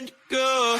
and go.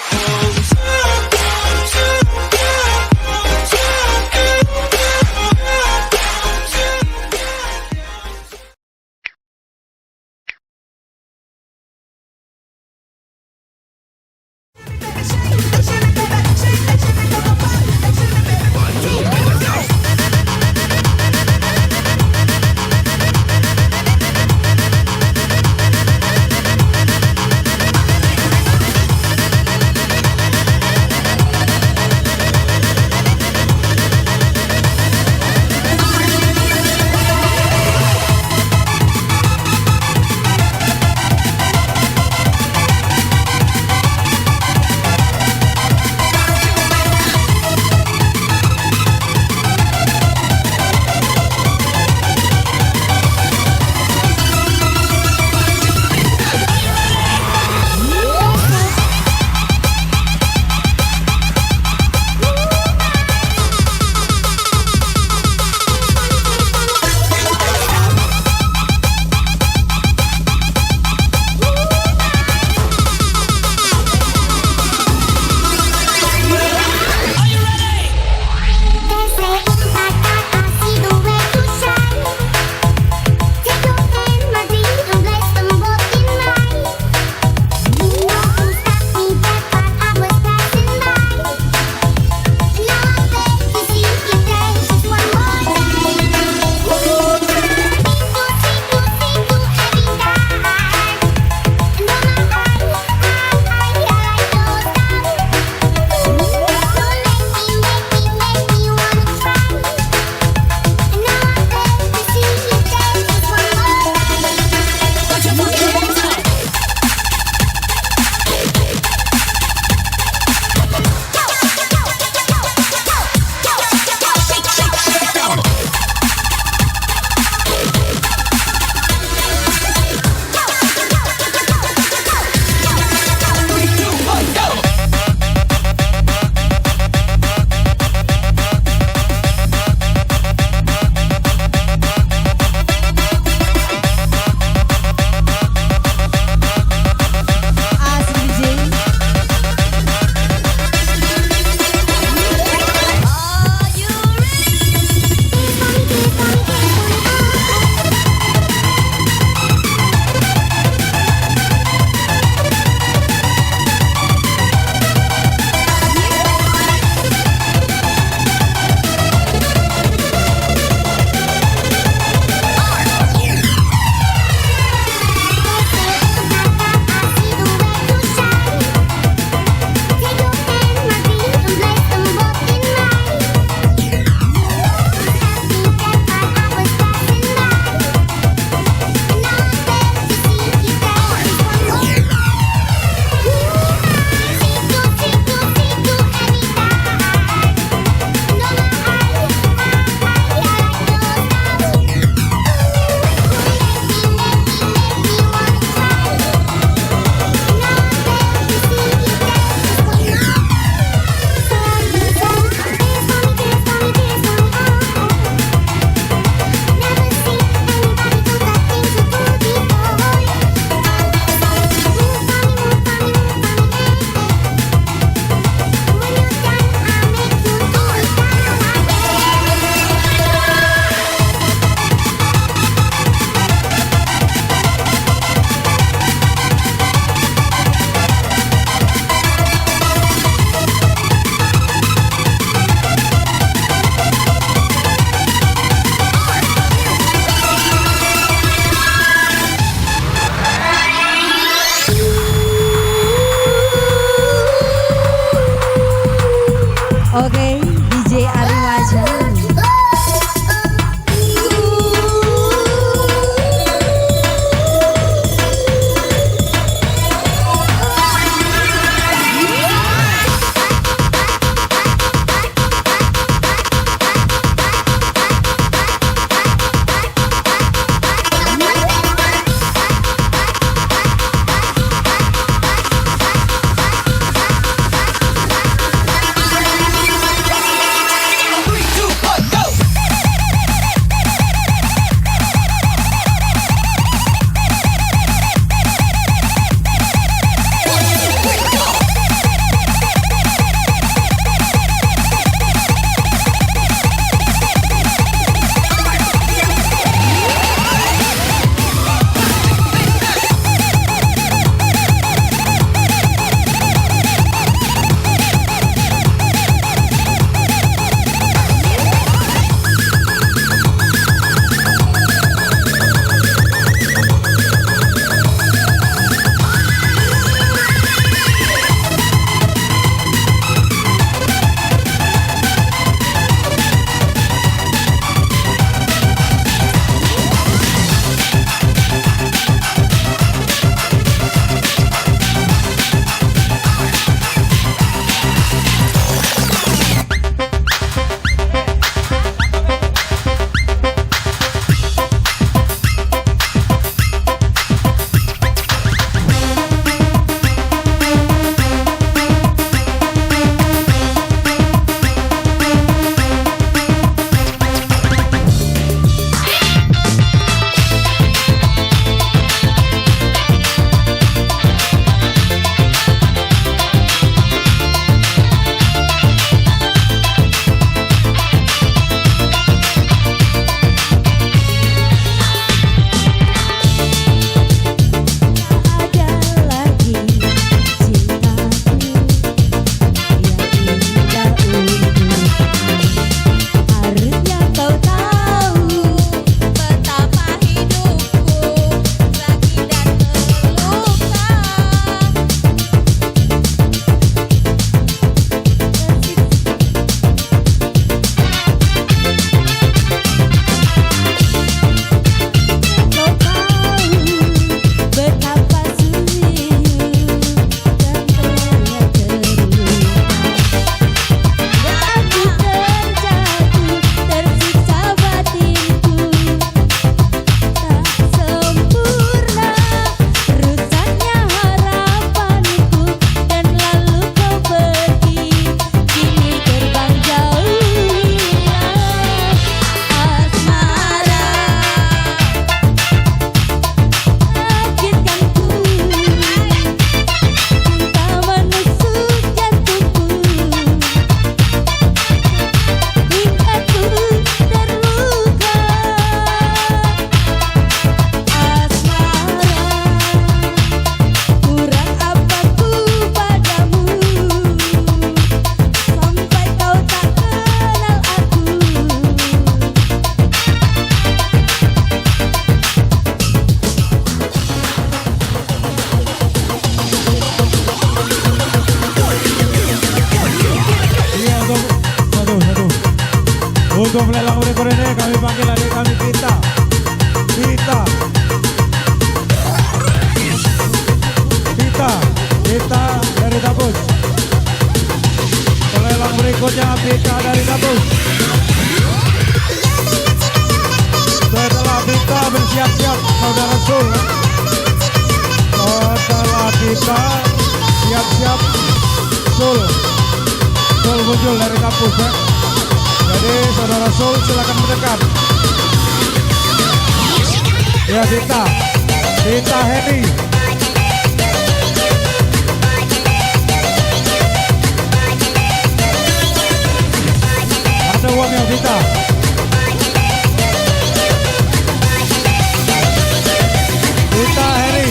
Sebelum lelang berikut ini kami panggil adik kami Vita dari Dabus. Lelang berikutnya Vita dari Dabus. Setelah Vita bersiap-siap saudara Sul. Setelah Vita siap-siap Sul muncul dari Dabus ya. Jadi saudara Sul silakan mendekat. Ya Vita Henny. Ada uangnya Vita. Vita Henny.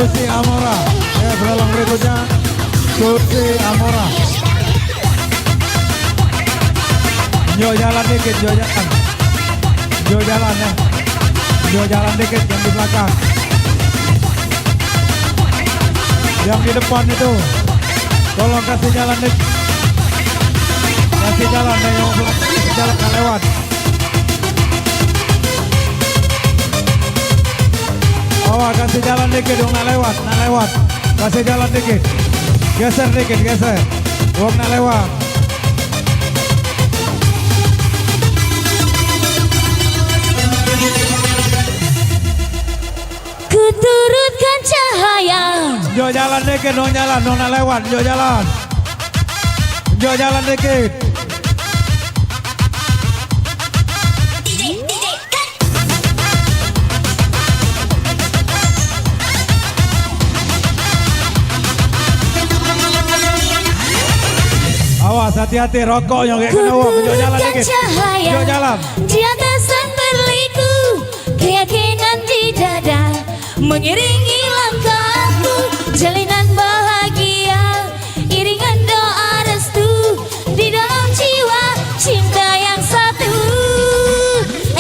Susi Amora. Ya, berolong berikutnya Susi Amora. Jo jalan dikit, Jo jalan. Jo jalan ya. Jo jalan dikit yang di belakang. Yang di depan itu tolong kasih jalan dikit. Kasih jalan yang belakang jalan kan lewat. Oh, kasih jalan dikit dong, nak lewat. Kasih jalan dikit. Geser dikit, geser. Dong nak lewat. Kuturutkan cahaya. Jo jalan dikit, dong nak lewat. Jo jalan. Jo jalan dikit. Awas, hati-hati rokoknya kayak kena uang. Jo jalan dikit. Jo jalan. Di atasan berliku, keyakinan di dada mengiringi langkahku, jalinan bahagia, iringan doa restu di dalam jiwa, cinta yang satu.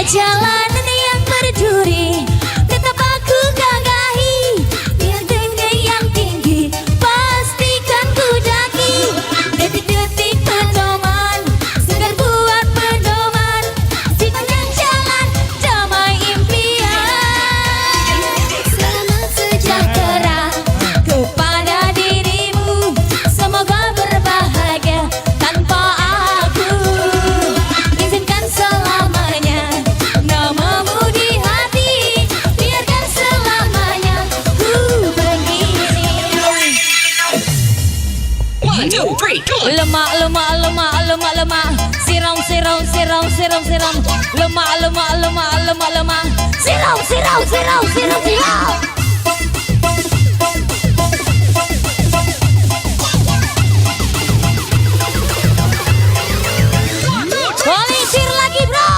Jalanan yang berduri tetap aku gagahi, biar tinggi yang tinggi pastikan ku daki. Detik-detik pedoman, segar buat pedoman, sepanjang jalan damai impian. Selamat sejahtera kepada dirimu, semoga berbahagia tanpa aku. Izinkan selamanya namamu di hati, biarkan selamanya ku begini. One, two, three, go! Lemak, siram, lemak, siram. Polisir lagi bro.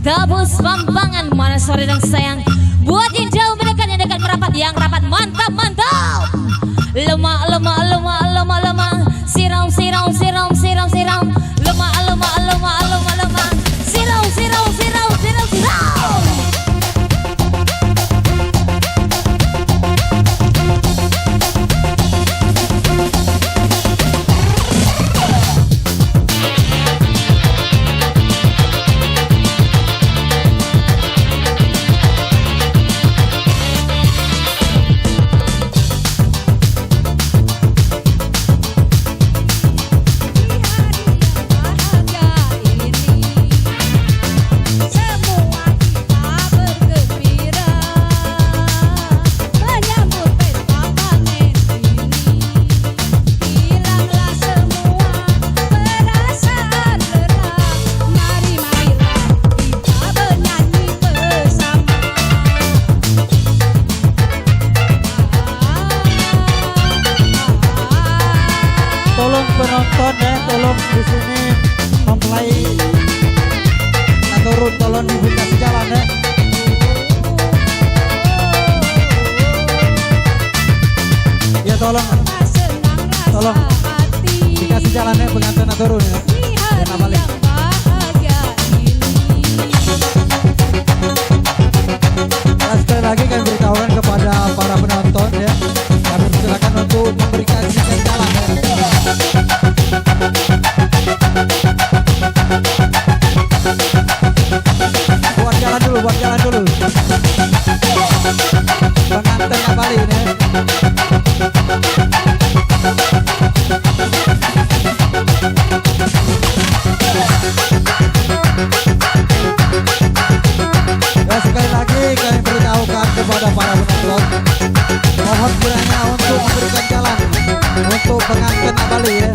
Gabus Pampangan, mana sore dan sayang. Buat yang jauh mendekat, yang dekat merapat, yang rapat mantap mantap. Lemah lemah lemah lemah lemah, siram siram siram siram siram. Lemah lemah lemah lemah lemah, siram siram siram siram siram. Tolong penonton ya, tolong di sini mempelai turun, tolong dikasih jalan ya. Ya tolong dikasih jalan ya pengantin turun ya. Jangan balik. Nah, sekali lagi kami beritahukan kepada para penonton ya, kami silakan untuk memberikan sinyal jalan ya. Buat jalan dulu. Pengantin nggak balik ini. Ya, sekali lagi kami beritahukan kepada para penonton, mohon kiranya untuk memberikan jalan untuk pengantin Abali ya.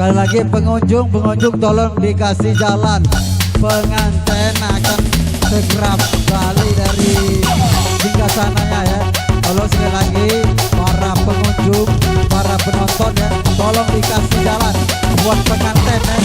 Sekali lagi pengunjung tolong dikasih jalan. Pengantin akan segera balik dari singgasananya ya. Tolong sekali lagi para pengunjung, para penonton ya, tolong dikasih jalan buat pengantin ya.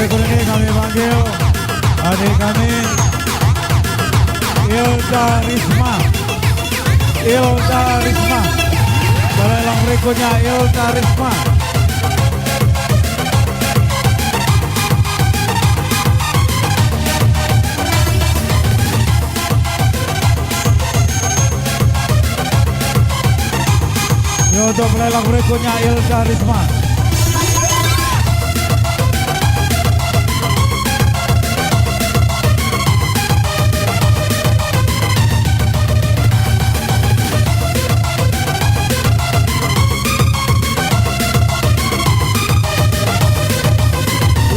berikut ini kami panggil adik kami Ilda Risma. Ilda Risma. Lelang berikutnya Ilda Risma. Untuk pelelang berikutnya Ilda Risma.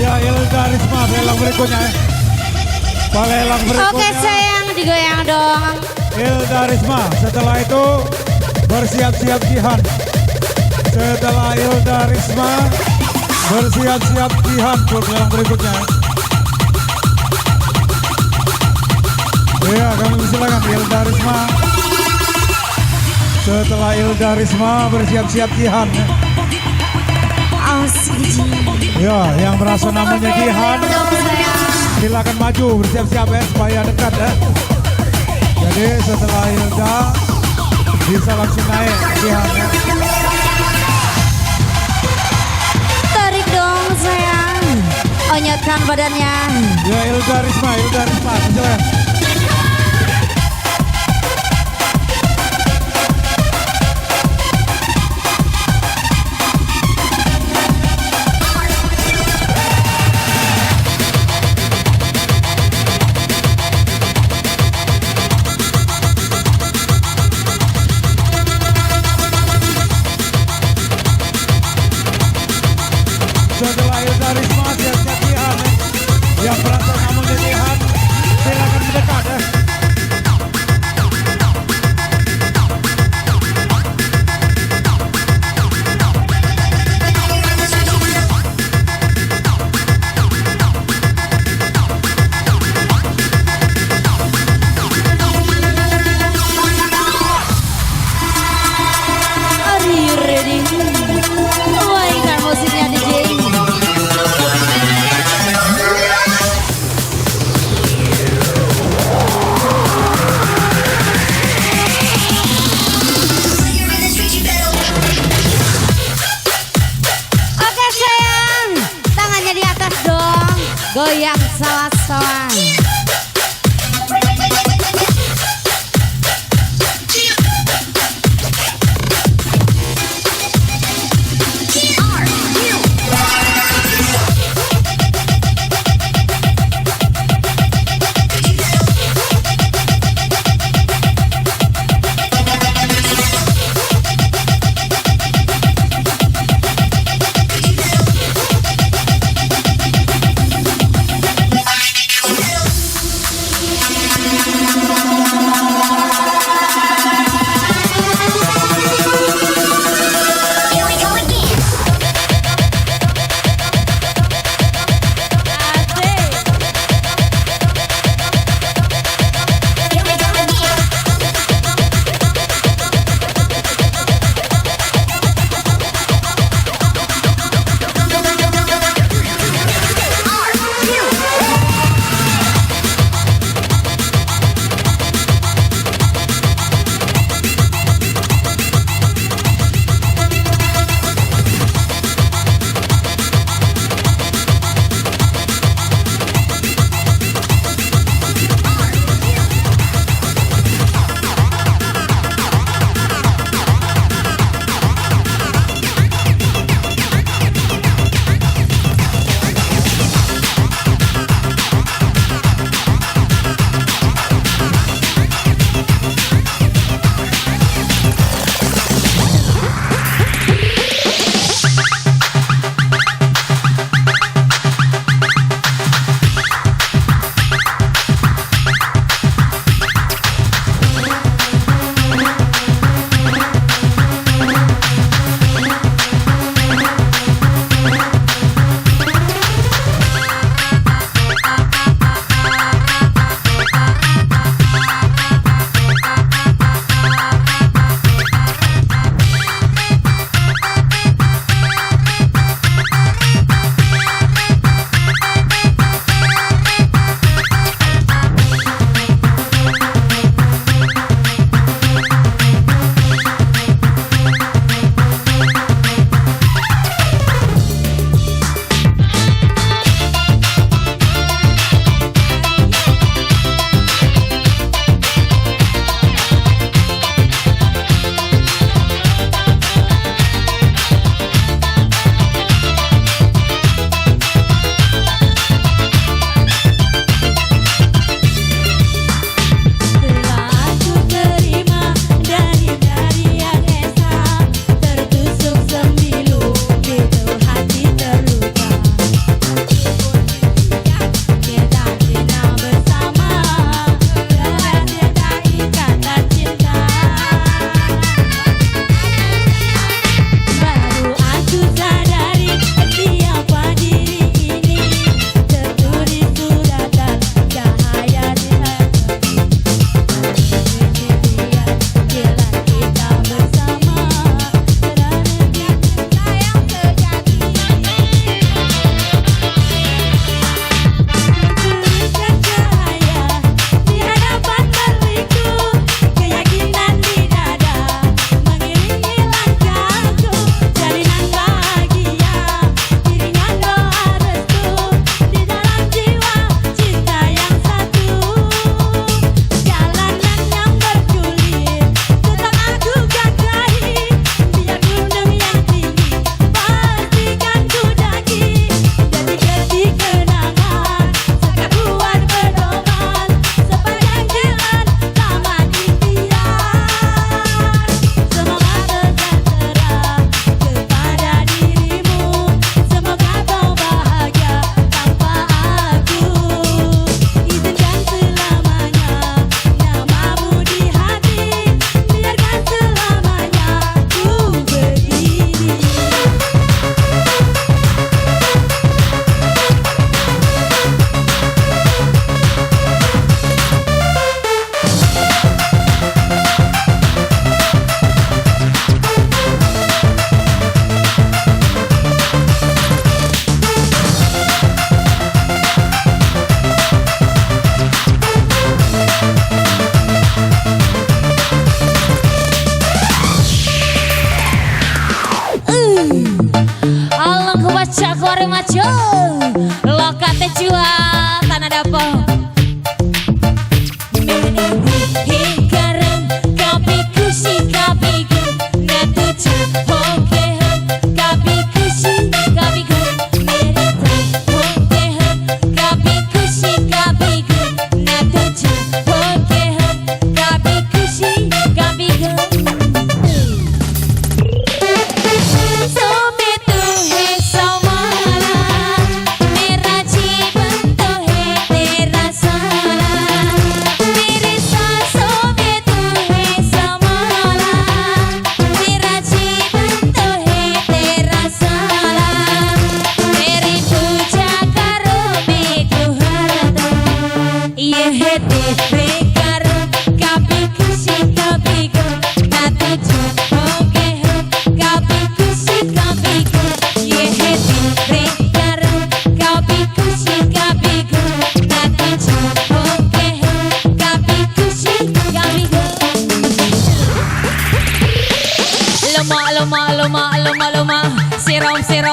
Ya Ilda Risma pelelang berikutnya. Pelelang berikutnya. Oke sayang, digoyang dong. Ilda Risma. Setelah itu bersiap-siap Jihan. Setelah Ilda Risma bersiap-siap Jihan untuk yang berikutnya. Ya, kami silakan Ilda Risma. Setelah Ilda Risma bersiap-siap Jihan. Ya, yang merasa namanya Jihan silakan maju bersiap-siap ya supaya dekat ya. Jadi setelah Ilda bisa langsung naik Jihan ya. Tarik dong sayang, onyotkan badannya. Ya Ilda Risma silakan. Setelah Ilda Risma siap-siap Jihan ya. Yang merasa namanya Jihan silakan mendekat ya. Are you ready? Mainkan musiknya DJ. Oke sayang, tangannya di atas dong, goyang salah-salah. maju lokate jual tanah dapur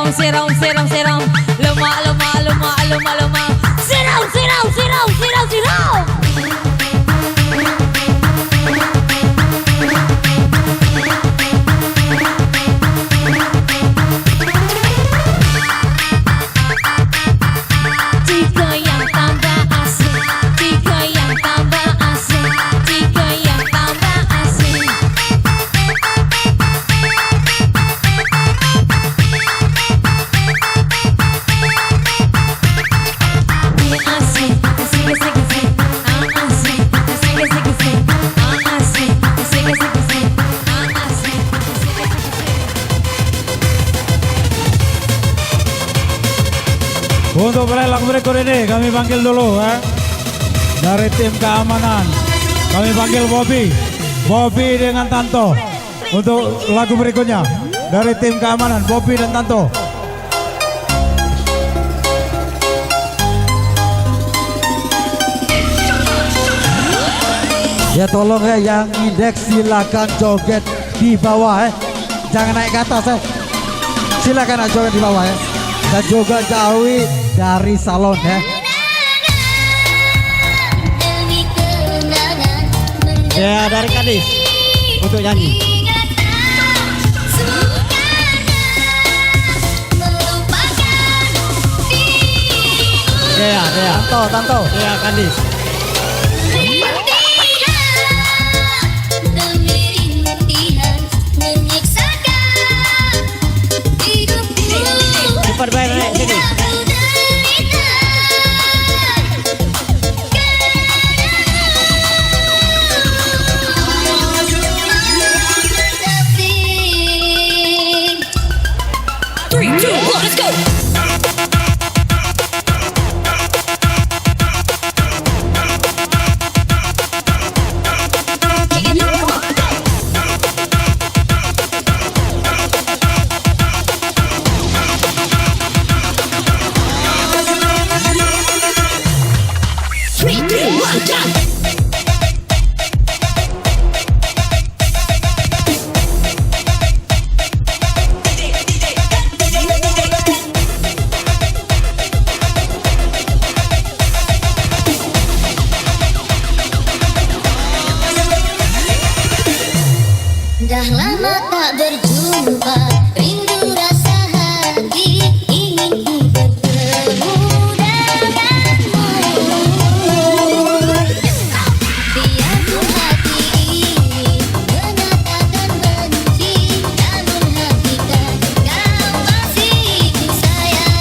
Sirong luma sirong jika yang tambah asik jika yang tambah asik jika yang tambah asik Untuk pelelak berikut ini kami panggil dulu dari tim keamanan. Kami panggil Bobby dengan Tanto. Untuk lagu berikutnya dari tim keamanan Bobby dan Tanto. Ya tolong yang indeks silakan joget di bawah jangan naik ke atas silakan joget di bawah dan juga jauhi dari salon ya dari Kadis untuk nyanyi ya Tanto ya Kadis perbaik naik sini. Three, two, one, let's go. Dah lama tak berjumpa, rindu rasa hati, ingin ku bertemu denganmu. Biar ku hati ini menyatakan benci, namun hakikat kau masih ku sayang.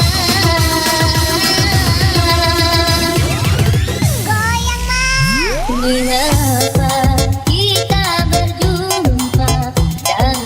Goyang mah. Mengapa kita berjumpa dan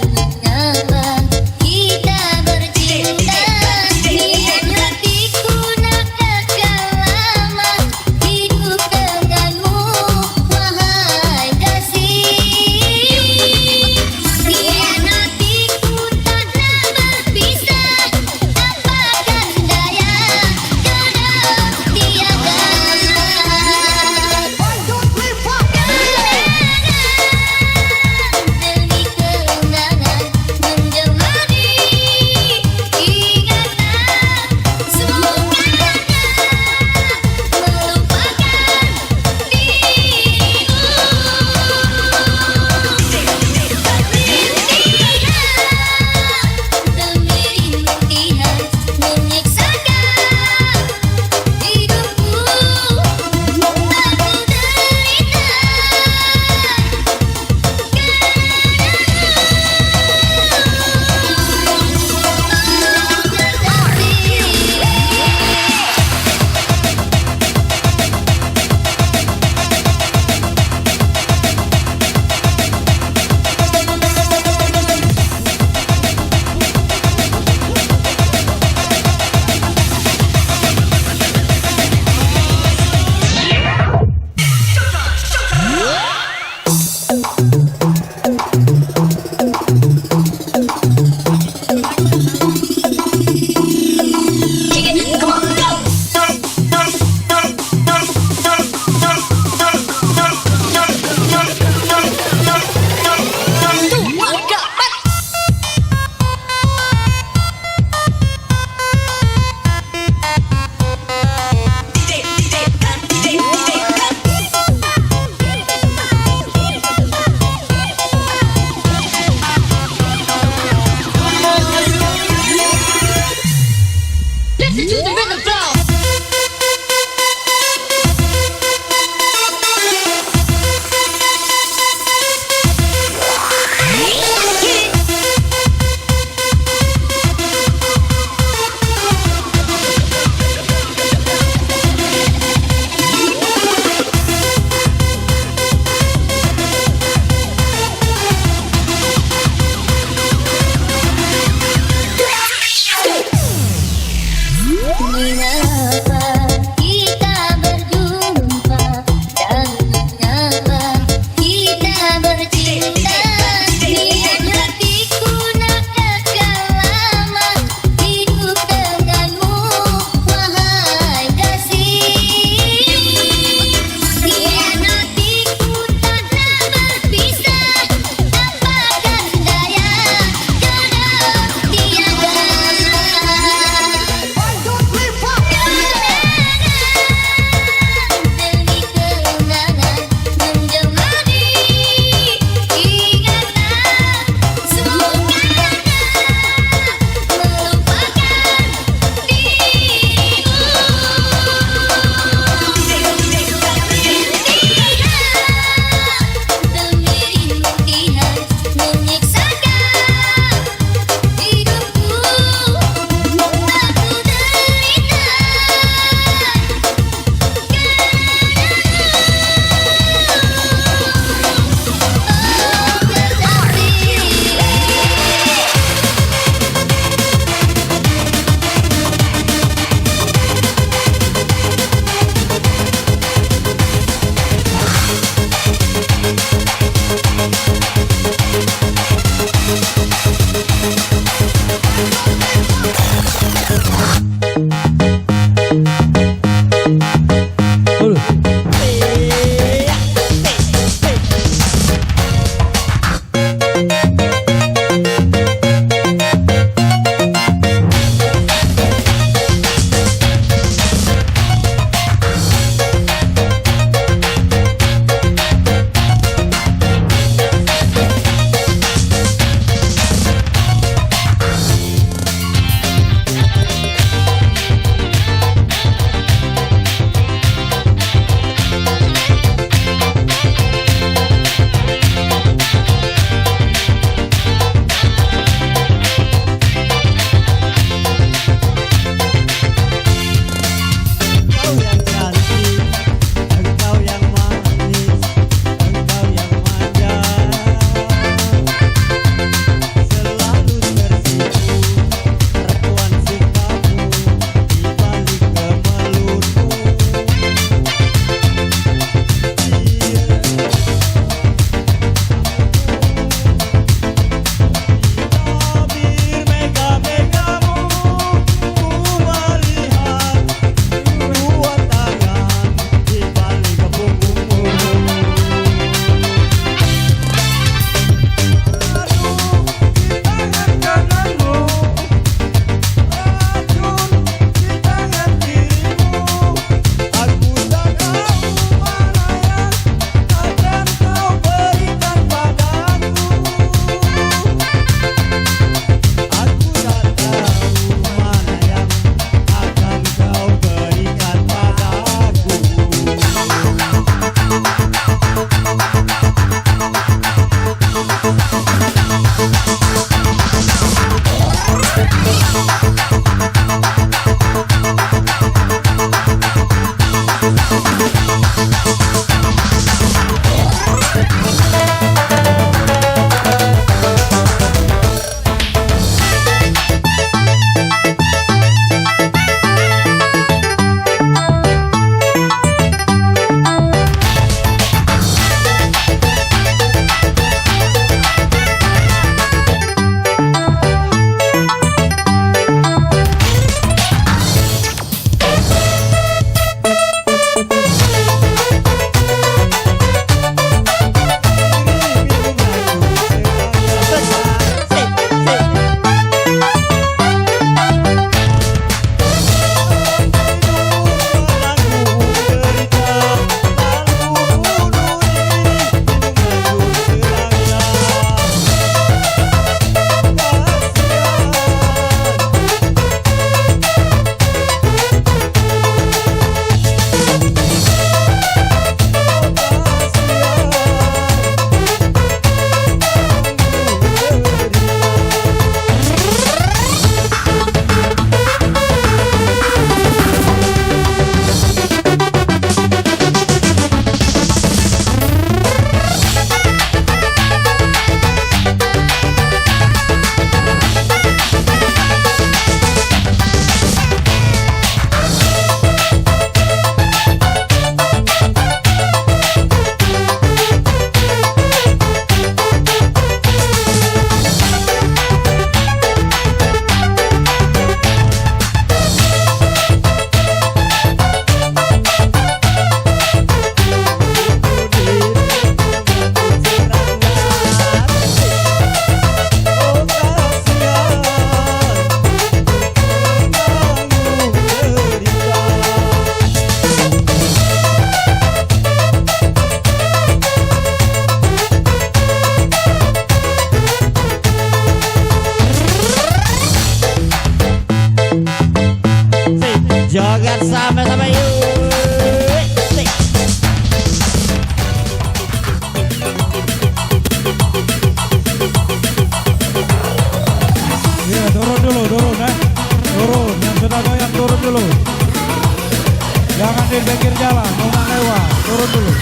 di pinggir jalan, mau nggak lewat, turun dulu.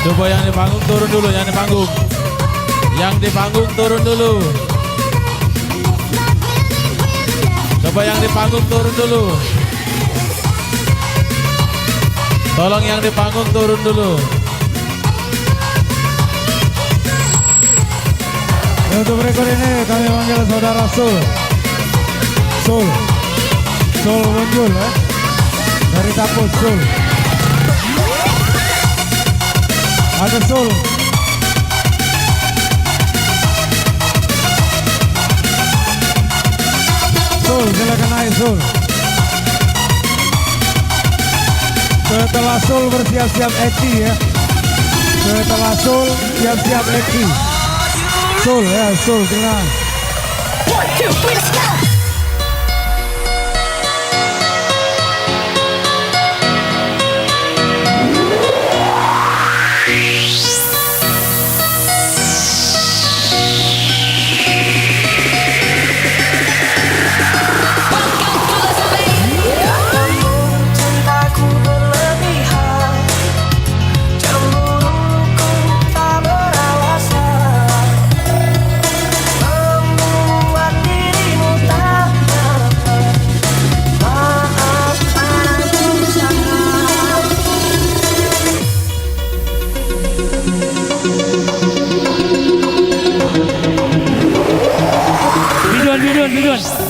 Coba yang di panggung turun dulu, yang di panggung. Yang di panggung turun dulu. Coba yang di panggung turun dulu. Tolong yang di panggung turun dulu. Untuk berikut ini kami panggil saudara Sul. Sul muncul ya. Dari Tapus Sul. Ada Sul. Sul, silakan naik Sul. Setelah Sul bersiap-siap Eki ya. Setelah Sul siap-siap Eki. Sul ya, Sul tenang. 1, 2, 3, let's go. Cintaku berlebihan, cemburuku tak beralasan, membuat dirimu tak nyaman. Maafkan aku sayang. Bidun.